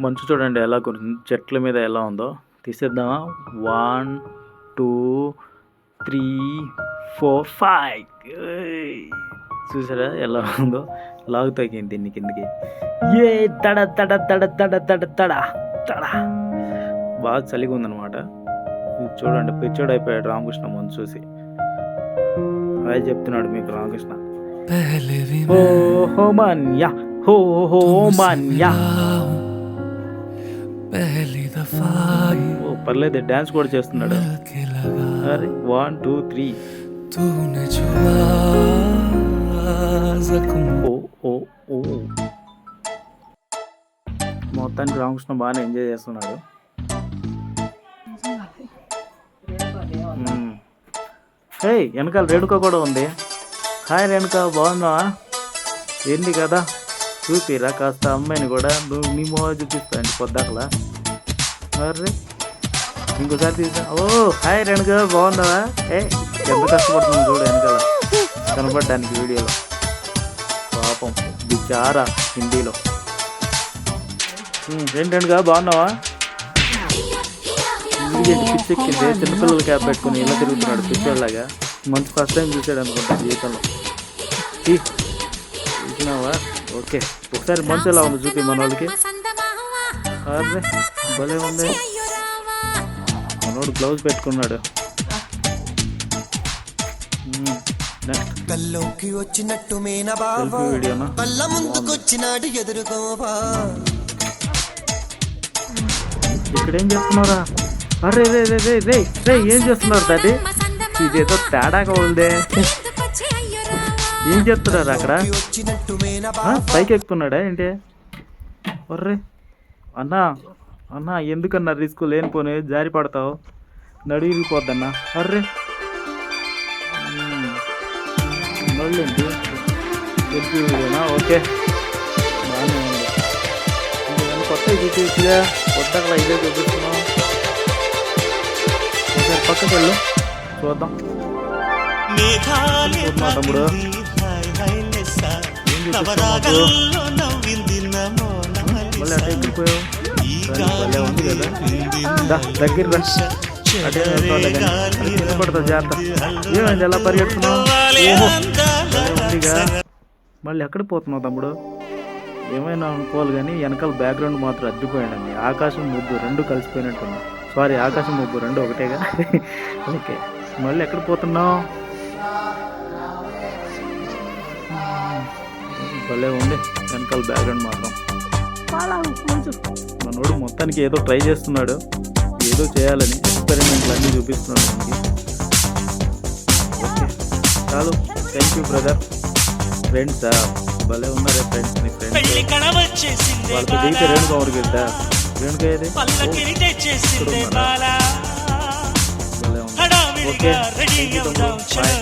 మంచు చూడండి ఎలా కురిసింది, చెట్ల మీద ఎలా ఉందో. తీసేద్దామా? 1 2 3 4 5. చూసారా ఎలా ఉందో? లాగు తగ్గింది దీన్ని కిందకి. ఏ తడ తడ తడ తడ తడ తడ తడ. బాగా చలిగా ఉందన్నమాట. ఇది చూడండి, పిచ్చోడు అయిపోయాడు రామకృష్ణ ముందు చూసి. అదే చెప్తున్నాడు మీకు రామకృష్ణ. హో మాన్యా హో హో మాన్యా. ఓ పర్లేదు, డాన్స్ కూడా చేస్తున్నాడు. అరే 1 2 3. మొత్తానికి రామకృష్ణ బాగానే ఎంజాయ్ చేస్తున్నాడు. హే, వెనకాల రేణుక కూడా ఉంది. హాయ్ రేణుక, బాగున్నావా? ఏంటి కదా, చూపిరా కాస్త అమ్మాయిని కూడా. నువ్వు నీ మొహం చూపిస్తాను పొద్దాకలా. అర్రే ఇంకోసారి తీసా. ఓ హాయ్ రేణుక, బాగున్నావా? ఎంత కష్టపడుతుంది చూడు వెనకాల కనపడడానికి వీడియోలో. పాపం బిచారా హిందీలో. ఏంటి రేణుక, బాగున్నావా? పిచ్చెక్కింది, చిన్నపిల్లలు క్యాప్ పెట్టుకుని ఇలా తిరుగుతున్నాడు పిచ్చోళ్ళలాగా. మంచి ఫస్ట్ టైం చూసాడు అనుకుంటా జీవితంలో. చూసినావా? ఓకే, ఒకసారి మంచి ఎలా ఉంది చూపి మన వాళ్ళకి. అరే భలే ఉంది. మనోడు గ్లౌజ్ పెట్టుకున్నాడు. కల్లోకి వచ్చినట్టు వీడియోనా? ఇక్కడ ఏం చేస్తున్నారా? అరే రే రే రే రే రే ఏం చేస్తున్నారు దాది? ఇదేదో తేడాగా ఉందే. ఏం చెప్తున్నారు అక్కడ? పైకి ఎక్కుతున్నాడా ఏంటి? అర్రే అన్నా అన్నా, ఎందుకన్నా రిస్క్ లేనిపోని జారి పడతావు, నడు ఇరిగిపోద్దన్నా. అర్రే మళ్ళీ సెల్ఫీ వీడియోనా? ఓకే బాగానే ఉంది. కొత్త చూపించగా కొత్తగా ఇదే చూపిస్తున్నాం. ఒకసారి పక్కకి వెళ్ళు చూద్దాం. తమ్ముడు మళ్ళీ అటే ఎక్కిపోయావు. భలే ఉంది కదా, దగ్గర అటే పడతావు జాగ్రత్త. ఏమైంది ఎలా పరిగెడుతున్నావు? ఉందిగా. మళ్ళీ ఎక్కడ పోతున్నావు తమ్ముడు? ఏమైనా అనుకోవాలి కానీ వెనకాల బ్యాక్గ్రౌండ్ మాత్రం అద్దిపోయాడండి. ఆకాశం మబ్బు రెండు కలిసిపోయినట్టుంది. సారీ, ఆకాశం మబ్బు రెండు ఒకటేగా. ఓకే, మళ్ళీ ఎక్కడ పోతున్నావు? భలే ఉంది వెనకాల బ్యాక్గ్రౌండ్ మాత్రం. మనోడు మొత్తానికి ఏదో ట్రై చేస్తున్నాడు, ఏదో చేయాలని ఎక్స్పెరిమెంట్లు అన్నీ చూపిస్తున్నాడు మనకి. ఓకే చాలు, థ్యాంక్ యూ బ్రదర్. ఫ్రెండ్సా భలే ఉన్నారే ఫ్రెండ్స్. నీ ఫ్రెండ్స్ వాళ్ళకి దిగితే రేణుక ఊరికి వెళ్తా. రేణుక ఏది? భలే ఉంది. ఓకే, థ్యాంక్ యూ తమ్ముడు. బాయ్.